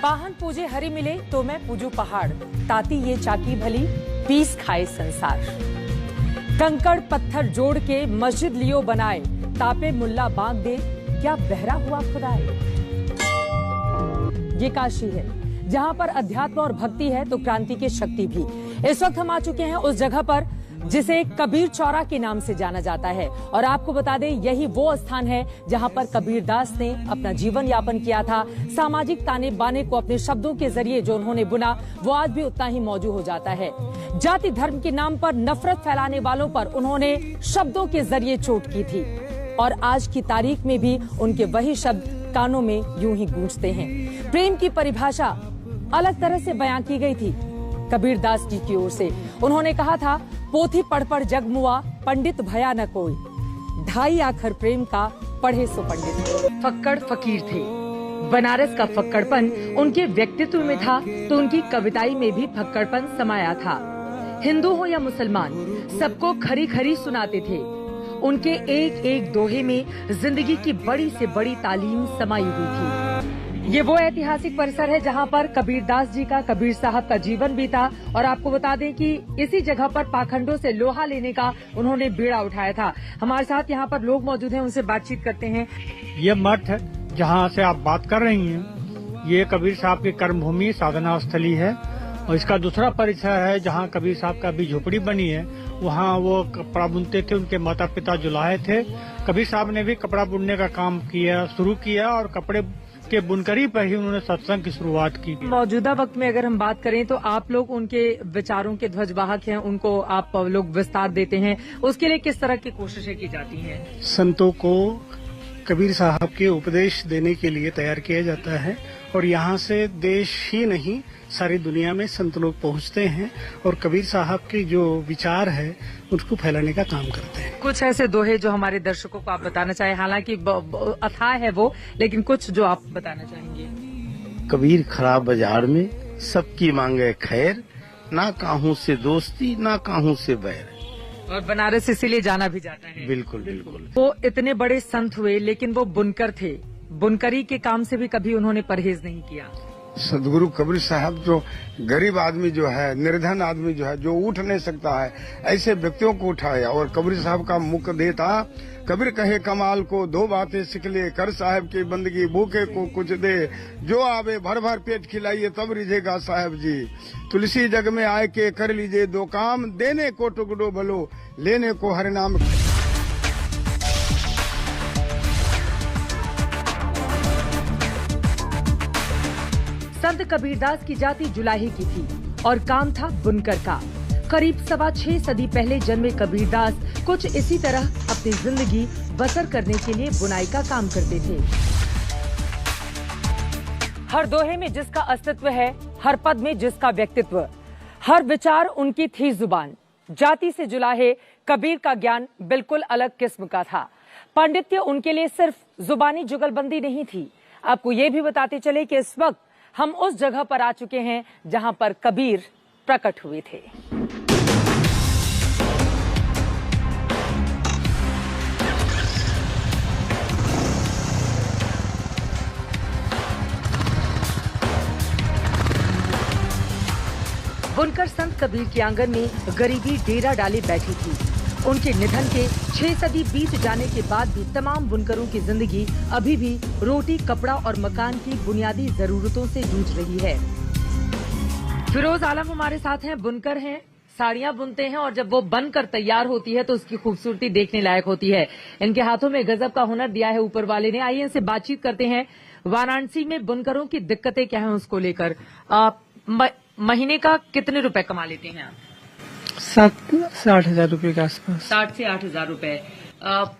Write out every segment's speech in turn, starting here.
पाहन पूजे हरि मिले तो मैं पूजू पहाड़, ताती ये चाकी भली पीस खाए संसार। कंकड़ पत्थर जोड़ के मस्जिद लियो बनाए, तापे मुल्ला बांध दे क्या बहरा हुआ खुदाए। ये काशी है जहां पर अध्यात्म और भक्ति है तो क्रांति की शक्ति भी। इस वक्त हम आ चुके हैं उस जगह पर जिसे कबीर चौरा के नाम से जाना जाता है और आपको बता दें यही वो स्थान है जहां पर कबीरदास ने अपना जीवन यापन किया था। सामाजिक ताने बाने को अपने शब्दों के जरिए जो उन्होंने बुना वो आज भी उतना ही मौजूद हो जाता है। जाति धर्म के नाम पर नफरत फैलाने वालों पर उन्होंने शब्दों के जरिए चोट की थी और आज की तारीख में भी उनके वही शब्द कानों में यूं ही गूंजते हैं। प्रेम की परिभाषा अलग तरह से बयां की गई थी कबीरदास जी की ओर से। उन्होंने कहा था, पोथी पढ़ पढ़ जग मुआ, पंडित भया न कोई, ढाई आखर प्रेम का पढ़े सो पंडित। फक्कड़ फकीर थे। बनारस का फक्कड़पन उनके व्यक्तित्व में था तो उनकी कविताई में भी फक्कड़पन समाया था। हिंदू हो या मुसलमान सबको खरी खरी सुनाते थे। उनके एक एक दोहे में जिंदगी की बड़ी से बड़ी तालीम समाई हुई थी। ये वो ऐतिहासिक परिसर है जहां पर कबीरदास जी का, कबीर साहब का जीवन बीता और आपको बता दें कि इसी जगह पर पाखंडों से लोहा लेने का उन्होंने बीड़ा उठाया था। हमारे साथ यहाँ पर लोग मौजूद हैं, उनसे बातचीत करते हैं। ये मठ है जहाँ से आप बात कर रही हैं, ये कबीर साहब की कर्मभूमि साधना स्थली है और इसका दूसरा परिसर है जहाँ कबीर साहब का भी झोपड़ी बनी है। वहाँ वो कपड़ा बुनते थे, उनके माता पिता जुलाहे थे। कबीर साहब ने भी कपड़ा बुनने का काम शुरू किया और कपड़े के बुनकरी पर ही उन्होंने सत्संग की शुरुआत की। मौजूदा वक्त में अगर हम बात करें तो आप लोग उनके विचारों के ध्वजवाहक हैं, उनको आप लोग विस्तार देते हैं, उसके लिए किस तरह की कोशिशें की जाती हैं? संतों को कबीर साहब के उपदेश देने के लिए तैयार किया जाता है और यहाँ से देश ही नहीं सारी दुनिया में संत लोग पहुँचते हैं और कबीर साहब के जो विचार है उसको फैलाने का काम करते हैं। कुछ ऐसे दोहे जो हमारे दर्शकों को आप बताना चाहें, हालांकि अथाह है वो, लेकिन कुछ जो आप बताना चाहेंगे। कबीर खराब बाजार में सबकी मांगे खैर, ना काहू से दोस्ती ना काहू से बैर। और बनारस इसीलिए जाना भी जाता है। बिल्कुल बिल्कुल। वो इतने बड़े संत हुए लेकिन वो बुनकर थे। बुनकरी के काम से भी कभी उन्होंने परहेज नहीं किया। सदगुरु कबीर साहब जो गरीब आदमी जो है, निर्धन आदमी जो है, जो उठ नहीं सकता है, ऐसे व्यक्तियों को उठाया और कबीर साहब का मुख देता। कबीर कहे कमाल को दो बातें सीख ले, कर साहब की बंदगी भूखे को कुछ दे, जो आवे भर भर पेट खिलाइए तब रिझेगा साहब जी। तुलसी जग में आए के कर लीजिए दो काम, देने को टुकड़ो भलो लेने को हर नाम। संत कबीरदास की जाति जुलाही की थी और काम था बुनकर का। करीब 6.25 सदी पहले जन्मे कबीरदास कुछ इसी तरह अपनी जिंदगी बसर करने के लिए बुनाई का काम करते थे। हर दोहे में जिसका अस्तित्व है, हर पद में जिसका व्यक्तित्व, हर विचार उनकी थी जुबान। जाति से जुलाहे कबीर का ज्ञान बिल्कुल अलग किस्म का था। पांडित्य उनके लिए सिर्फ जुबानी जुगलबंदी नहीं थी। आपको ये भी बताते चले कि इस वक्त हम उस जगह पर आ चुके हैं जहां पर कबीर प्रकट हुए थे। बुनकर संत कबीर के आंगन में गरीबी डेरा डाले बैठी थी। उनके निधन के 6 सदी बीत जाने के बाद भी तमाम बुनकरों की जिंदगी अभी भी रोटी, कपड़ा और मकान की बुनियादी जरूरतों से जूझ रही है। फिरोज आलम हमारे साथ हैं, बुनकर हैं, साड़ियां बुनते हैं और जब वो बनकर तैयार होती है तो उसकी खूबसूरती देखने लायक होती है। इनके हाथों में गजब का हुनर दिया है ऊपर वाले ने। आइए इनसे बातचीत करते हैं। वाराणसी में बुनकरों की दिक्कतें क्या हैं उसको लेकर। महीने का कितने रुपए कमा लेते हैं आप? 7 से 8 हजार रुपए के आसपास। 7 से 8 हजार रुपए।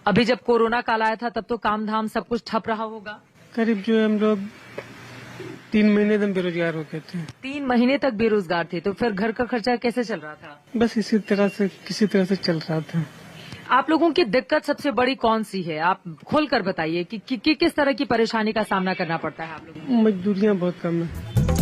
अभी जब कोरोना काल आया था तब तो काम धाम सब कुछ ठप रहा होगा। करीब जो हम लोग 3 महीने तक बेरोजगार हो गए थे। 3 महीने तक बेरोजगार थे, तो फिर घर का खर्चा कैसे चल रहा था? बस इसी तरह से किसी तरह से चल रहा था। आप लोगों की दिक्कत सबसे बड़ी कौन सी है? आप खोल कर बताइए कि किस तरह की परेशानी का सामना करना पड़ता है आप लोगों को? मजदूरियाँ बहुत कम है।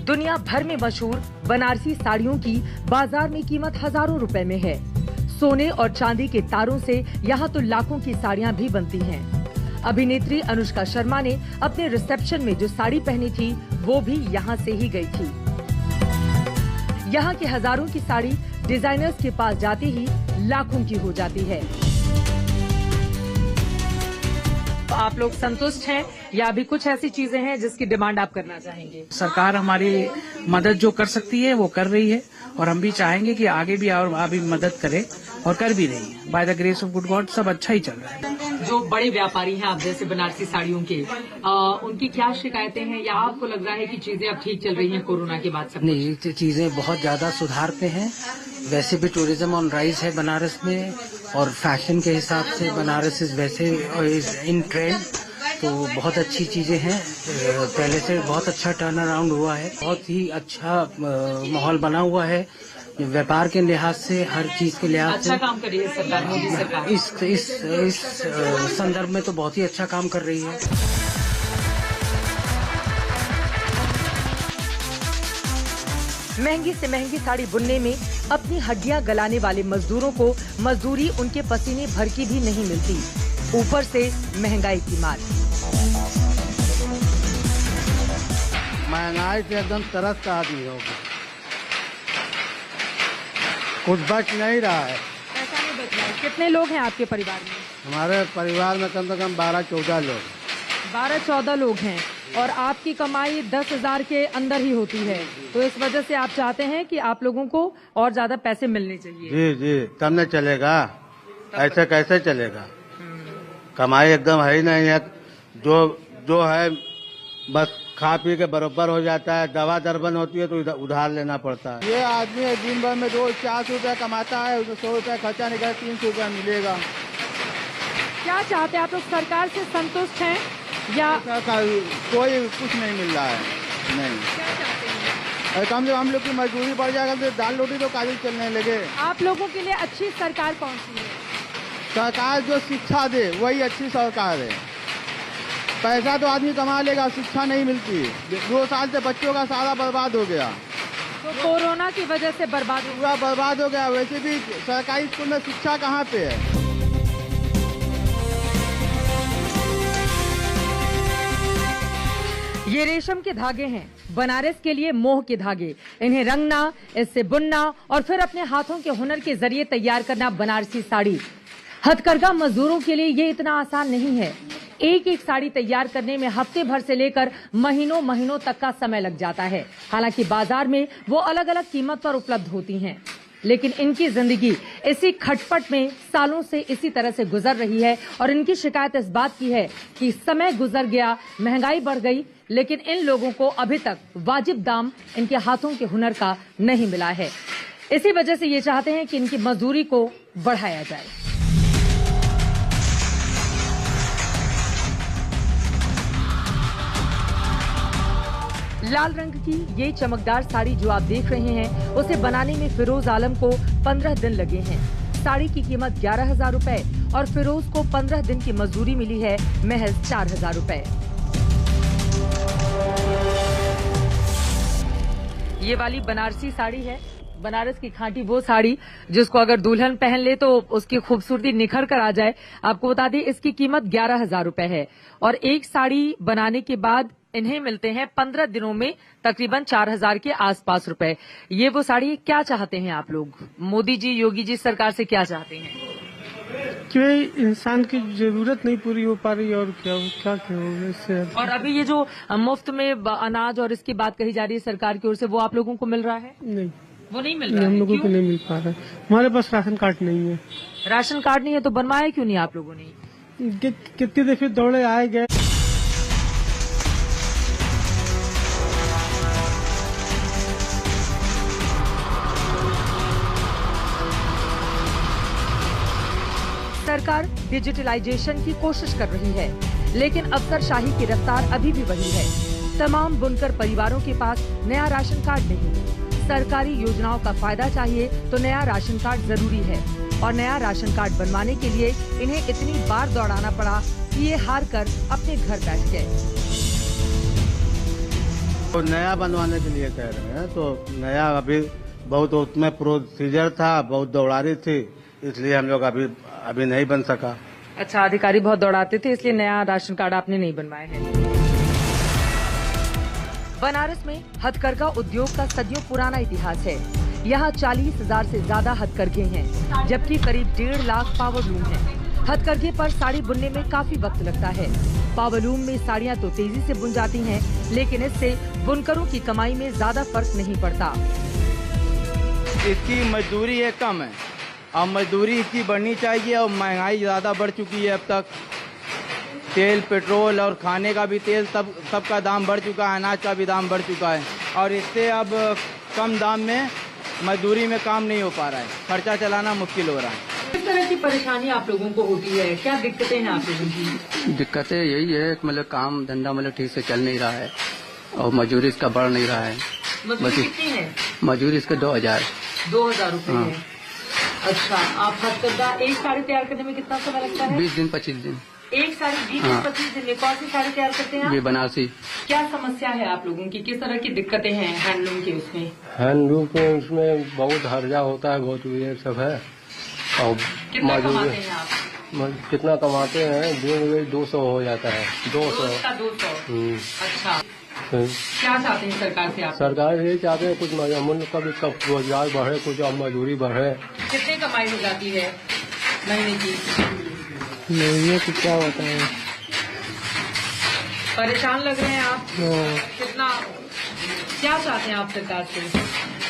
दुनिया भर में मशहूर बनारसी साड़ियों की बाजार में कीमत हजारों रुपए में है। सोने और चांदी के तारों से यहाँ तो लाखों की साड़ियाँ भी बनती हैं। अभिनेत्री अनुष्का शर्मा ने अपने रिसेप्शन में जो साड़ी पहनी थी वो भी यहाँ से ही गई थी। यहाँ की हजारों की साड़ी डिजाइनर्स के पास जाती ही लाखों की हो जाती है। तो आप लोग संतुष्ट हैं या अभी कुछ ऐसी चीजें हैं जिसकी डिमांड आप करना चाहेंगे? सरकार हमारी मदद जो कर सकती है वो कर रही है और हम भी चाहेंगे कि आगे भी और अभी मदद करे और कर भी रही है। By the grace of good God सब अच्छा ही चल रहा है। जो बड़े व्यापारी हैं आप जैसे बनारसी साड़ियों के, उनकी क्या शिकायतें हैं या आपको लग रहा है कि चीजें अब ठीक चल रही हैं कोरोना के बाद? सब नहीं, चीजें बहुत ज्यादा सुधार पे हैं। वैसे भी टूरिज्म ऑन राइज है बनारस में और फैशन के हिसाब से बनारस इज वैसे इन ट्रेंड, तो बहुत अच्छी चीजें हैं। पहले से बहुत अच्छा टर्न अराउंड हुआ है, बहुत ही अच्छा माहौल बना हुआ है व्यापार के लिहाज से, हर चीज के लिहाज से। अच्छा काम कर रही है सरकार, मोदी सरकार इस संदर्भ में तो बहुत ही अच्छा काम कर रही है। महंगी से महंगी साड़ी बुनने में अपनी हड्डियां गलाने वाले मजदूरों को मजदूरी उनके पसीने भर की भी नहीं मिलती, ऊपर से महंगाई की मार। महंगाई से एकदम तरस का आदमी हो गया, कुछ बच नहीं रहा है। ऐसा नहीं बच रहा है। कितने लोग हैं आपके परिवार में? हमारे परिवार में कम से कम 12-14 लोग। 12-14 लोग हैं और आपकी कमाई 10,000 के अंदर ही होती है, तो इस वजह से आप चाहते हैं कि आप लोगों को और ज्यादा पैसे मिलने चाहिए। जी जी, तब न चलेगा, ऐसे कैसे चलेगा? कमाई एकदम है ही नहीं है, जो है बस खा पी के बराबर हो जाता है। दवा दरबन होती है तो उधार लेना पड़ता है। ये आदमी दिन भर में 400 रुपया कमाता है, उसको 100 रुपया खर्चा निकल 300 रुपया मिलेगा। क्या चाहते हैं आप लोग? सरकार से संतुष्ट हैं या कोई कुछ नहीं मिल रहा है? नहीं। क्या चाहते हैं? कम से कम हम लोग की मजदूरी बढ़ जाएगा तो दाल रोटी तो काबिल चलने लगे। आप लोगों के लिए अच्छी सरकार कौन सी है? सरकार जो शिक्षा दे वही अच्छी सरकार है। पैसा तो आदमी कमा लेगा, शिक्षा नहीं मिलती। 2 साल से बच्चों का सारा बर्बाद हो गया, तो कोरोना की वजह से बर्बाद हो पूरा बर्बाद हो गया। वैसे भी सरकारी स्कूल में शिक्षा कहाँ पे है? ये रेशम के धागे हैं, बनारस के लिए मोह के धागे। इन्हें रंगना, इससे बुनना और फिर अपने हाथों के हुनर के जरिए तैयार करना बनारसी साड़ी। हथकरघा मजदूरों के लिए ये इतना आसान नहीं है। एक एक साड़ी तैयार करने में हफ्ते भर से लेकर महीनों तक का समय लग जाता है। हालांकि बाजार में वो अलग अलग कीमत पर उपलब्ध होती हैं, लेकिन इनकी जिंदगी इसी खटपट में सालों से इसी तरह से गुजर रही है। और इनकी शिकायत इस बात की है कि समय गुजर गया, महंगाई बढ़ गई, लेकिन इन लोगों को अभी तक वाजिब दाम इनके हाथों के हुनर का नहीं मिला है। इसी वजह से ये चाहते हैं कि इनकी मजदूरी को बढ़ाया जाए। लाल रंग की ये चमकदार साड़ी जो आप देख रहे हैं, उसे बनाने में फिरोज आलम को 15 दिन लगे हैं। साड़ी की कीमत 11,000 रुपए और फिरोज को 15 दिन की मजदूरी मिली है महज 4,000 रुपए। ये वाली बनारसी साड़ी है, बनारस की खांटी वो साड़ी जिसको अगर दुल्हन पहन ले तो उसकी खूबसूरती निखर कर आ जाए। आपको बता दें इसकी कीमत 11,000 रुपए है और एक साड़ी बनाने के बाद इन्हें मिलते हैं 15 दिनों में तकरीबन 4,000 के आसपास रुपए। ये वो साड़ी। क्या चाहते हैं आप लोग? मोदी जी, योगी जी सरकार से क्या चाहते हैं? कि इंसान की जरूरत नहीं पूरी हो पा रही और क्या होगा इससे। और अभी ये जो मुफ्त में अनाज और इसकी बात कही जा रही है सरकार की ओर से, वो आप लोगों को मिल रहा है? नहीं, वो नहीं मिल रहा है। हम लोगों को नहीं मिल पा रहा है। हमारे पास राशन कार्ड नहीं है। राशन कार्ड नहीं है तो बनवाया क्यों नहीं आप लोगों ने? कितनी दफे दौड़े आए गए। सरकार डिजिटलाइजेशन की कोशिश कर रही है, लेकिन अफसरशाही की रफ्तार अभी भी वही है। तमाम बुनकर परिवारों के पास नया राशन कार्ड नहीं। सरकारी योजनाओं का फायदा चाहिए तो नया राशन कार्ड जरूरी है और नया राशन कार्ड बनवाने के लिए इन्हें इतनी बार दौड़ाना पड़ा कि ये हार कर अपने घर बैठ गए। तो नया बनवाने के लिए कह रहे हैं, तो नया अभी बहुत उसमें प्रोसीजर था, बहुत दौड़ारी थी, इसलिए हम लोग अभी नहीं बन सका। अच्छा, अधिकारी बहुत दौड़ाते थे इसलिए नया राशन कार्ड आपने नहीं बनवाया है। बनारस में हथकरघा उद्योग का सदियों पुराना इतिहास है। यहाँ 40,000 से ज्यादा हथकरघे हैं, जबकि करीब 1.5 लाख पावरलूम हैं। हथकरघे पर साड़ी बुनने में काफी वक्त लगता है। पावरलूम में साड़ियाँ तो तेजी से बुन जाती हैं, लेकिन इससे बुनकरों की कमाई में ज्यादा फर्क नहीं पड़ता। इसकी मजदूरी है कम है, अब मजदूरी इसकी बढ़नी चाहिए और महंगाई ज़्यादा बढ़ चुकी है। अब तक तेल, पेट्रोल और खाने का भी तेल सबका दाम बढ़ चुका है, अनाज का भी दाम बढ़ चुका है और इससे अब कम दाम में मजदूरी में काम नहीं हो पा रहा है, खर्चा चलाना मुश्किल हो रहा है। किस तरह की परेशानी आप लोगों को होती है, क्या दिक्कतें हैं आप लोगों की? दिक्कतें यही है कि मतलब काम धंधा मतलब ठीक से चल नहीं रहा है और मजदूरी इसका बढ़ नहीं रहा है। मजदूरी कितनी है? मजदूरी इसका 2,000 रुपए है। अच्छा, आप हथकरघा एक साड़ी तैयार करने में कितना समय लगता है? 20 दिन 25 दिन। एक साड़ी 20-25 दिन में कौन सी साड़ी तैयार करते हैं आप? ये बनारसी। क्या समस्या है आप लोगों की, किस तरह की दिक्कतें हैं हैंडलूम के उसमें? हैंडलूम के उसमें बहुत हर्जा होता है, बहुत ये सब है। और कितना कमाते हैं आप? कितना कमाते हैं? दिन में 200 हो जाता है। 200। अच्छा, क्या चाहते हैं सरकार से आप? सरकार ये चाहते हैं कुछ अमूल्य का भी रोजगार बढ़े, कुछ और मजदूरी बढ़े। कितनी कमाई हो जाती है महीने की? महीने की क्या होता है? परेशान लग रहे हैं आप? कितना, क्या चाहते हैं आप सरकार से?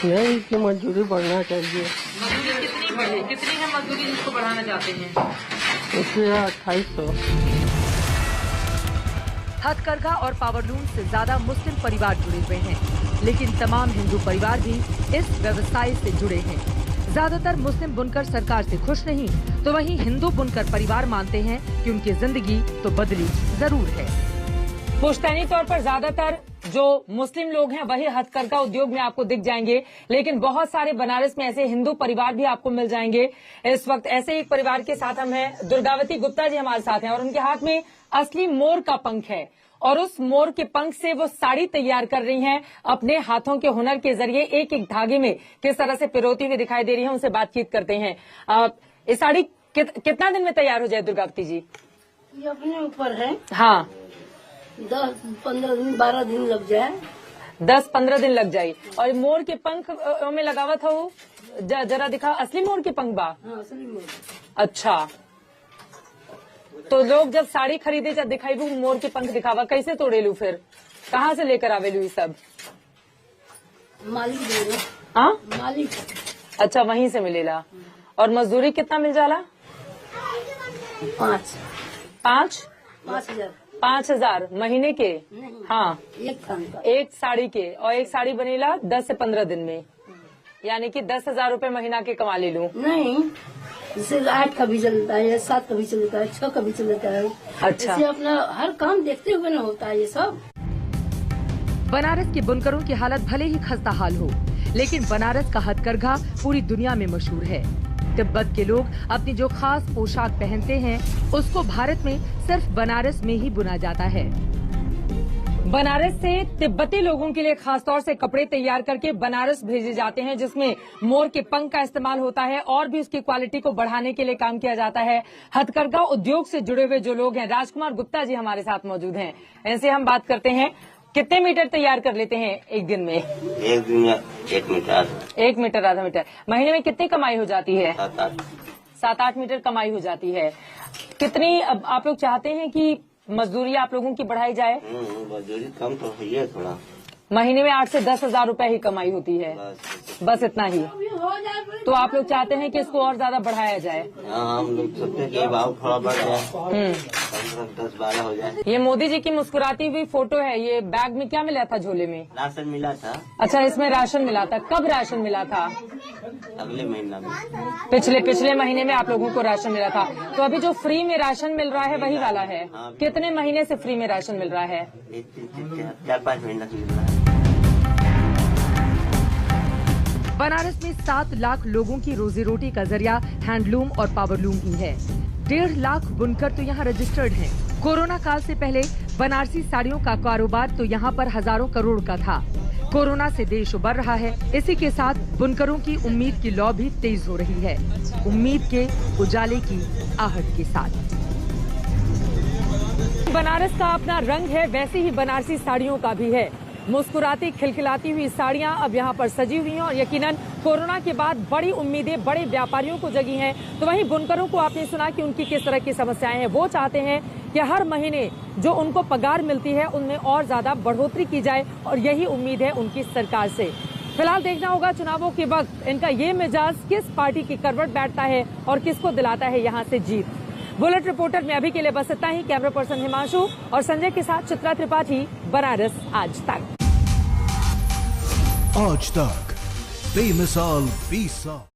यही कि मजदूरी बढ़ना चाहिए। मजदूरी कितनी बढ़े, कितनी है मजदूरी जिसको बढ़ाना चाहते हैं? उससे 2800। हथकरघा और पावरलूम से ज्यादा मुस्लिम परिवार जुड़े हुए हैं, लेकिन तमाम हिंदू परिवार भी इस व्यवसाय से जुड़े हैं। ज्यादातर मुस्लिम बुनकर सरकार से खुश नहीं, तो वहीं हिंदू बुनकर परिवार मानते हैं कि उनकी जिंदगी तो बदली जरूर है। पुश्तैनी तौर पर ज्यादातर जो मुस्लिम लोग हैं वही हथकरघा उद्योग में आपको दिख जाएंगे, लेकिन बहुत सारे बनारस में ऐसे हिंदू परिवार भी आपको मिल जाएंगे। इस वक्त ऐसे एक परिवार के साथ हम हैं, दुर्गावती गुप्ता जी हमारे साथ हैं और उनके हाथ में असली मोर का पंख है और उस मोर के पंख से वो साड़ी तैयार कर रही हैं। अपने हाथों के हुनर के जरिए एक एक धागे में किस तरह से पिरोती हुई दिखाई दे रही है, उनसे बातचीत करते हैं। ये साड़ी कितना दिन में तैयार हो जाए दुर्गावती जी? ये अपने ऊपर है। हाँ, 10-15 दिन 12 दिन लग जाए। 10-15 दिन लग जाए। और मोर के पंख में लगावा था वो जरा दिखा, असली मोर के पंख बा? हाँ, असली मोर। अच्छा, तो लोग जब साड़ी खरीदे जब दिखाई वो मोर के पंख दिखावा, कैसे तोड़े लू, फिर कहाँ से लेकर आवे लू ये सब? मालिक दे रहे। हाँ, मालिक। अच्छा, वहीं से मिलेला। और मजदूरी कितना मिल जाला? 5,000 महीने के? हाँ, एक साड़ी के। और एक साड़ी बनेला 10 से 15 दिन में, यानी कि 10,000 रूपये महीना के कमा ले लूं? नहीं, जैसे 8 का भी चलता है, 7 का भी चलता है, 6 का भी चलता है। अच्छा, इसे अपना हर काम देखते हुए न होता है ये सब। बनारस के बुनकरों की हालत भले ही खस्ता हाल हो, लेकिन बनारस का हथकरघा पूरी दुनिया में मशहूर है। तिब्बत के लोग अपनी जो खास पोशाक पहनते हैं उसको भारत में सिर्फ बनारस में ही बुना जाता है। बनारस से तिब्बती लोगों के लिए खासतौर से कपड़े तैयार करके बनारस भेजे जाते हैं, जिसमें मोर के पंख का इस्तेमाल होता है और भी उसकी क्वालिटी को बढ़ाने के लिए काम किया जाता है। हथकरघा उद्योग से जुड़े हुए जो लोग हैं, राजकुमार गुप्ता जी हमारे साथ मौजूद हैं, इनसे हम बात करते हैं। कितने मीटर तैयार कर लेते हैं एक दिन में? एक दिन में 1 मीटर। 1 मीटर, आधा मीटर। महीने में कितनी कमाई हो जाती है? 7-8 मीटर कमाई हो जाती है। कितनी अब आप लोग चाहते हैं कि मजदूरी आप लोगों की बढ़ाई जाए? मजदूरी कम तो है थोड़ा। महीने में 8 से 10,000 रुपए ही कमाई होती है, बस इतना ही। तो आप लोग चाहते हैं कि इसको और ज्यादा बढ़ाया जाए? हम लोग सोचते हैं कि भाव थोड़ा बढ़ जाए, 10-12 हो जाए। ये मोदी जी की मुस्कुराती हुई फोटो है। ये बैग में क्या मिला था, झोले में? राशन मिला था। अच्छा, इसमें राशन मिला था। कब राशन मिला था? अगले महीना में। पिछले महीने में आप लोगों को राशन मिला था। तो अभी जो फ्री में राशन मिल रहा है वही वाला है? कितने महीने से फ्री में राशन मिल रहा है? 4-5 महीना से मिल रहा है। बनारस में 7 लाख लोगों की रोजी रोटी का जरिया हैंडलूम और पावरलूम ही है। 1.5 लाख बुनकर तो यहाँ रजिस्टर्ड हैं। कोरोना काल से पहले बनारसी साड़ियों का कारोबार तो यहाँ पर हजारों करोड़ का था। कोरोना से देश उबर रहा है, इसी के साथ बुनकरों की उम्मीद की लौ भी तेज हो रही है, उम्मीद के उजाले की आहट के साथ। बनारस का अपना रंग है, वैसे ही बनारसी साड़ियों का भी है। मुस्कुराती खिलखिलाती हुई साड़ियां अब यहां पर सजी हुई हैं और यकीनन कोरोना के बाद बड़ी उम्मीदें बड़े व्यापारियों को जगी हैं। तो वहीं बुनकरों को आपने सुना कि उनकी किस तरह की समस्याएं हैं। वो चाहते हैं कि हर महीने जो उनको पगार मिलती है उनमें और ज्यादा बढ़ोतरी की जाए और यही उम्मीद है उनकी सरकार से। फिलहाल देखना होगा चुनावों के वक्त इनका ये मिजाज किस पार्टी की करवट बैठता है और किसको दिलाता है यहाँ से जीत। बुलेट रिपोर्टर में अभी के लिए बस इतना ही। कैमरा पर्सन हिमांशु और संजय के साथ चित्रा त्रिपाठी, बनारस आज तक। आज तक बेमिसाल 20 साल।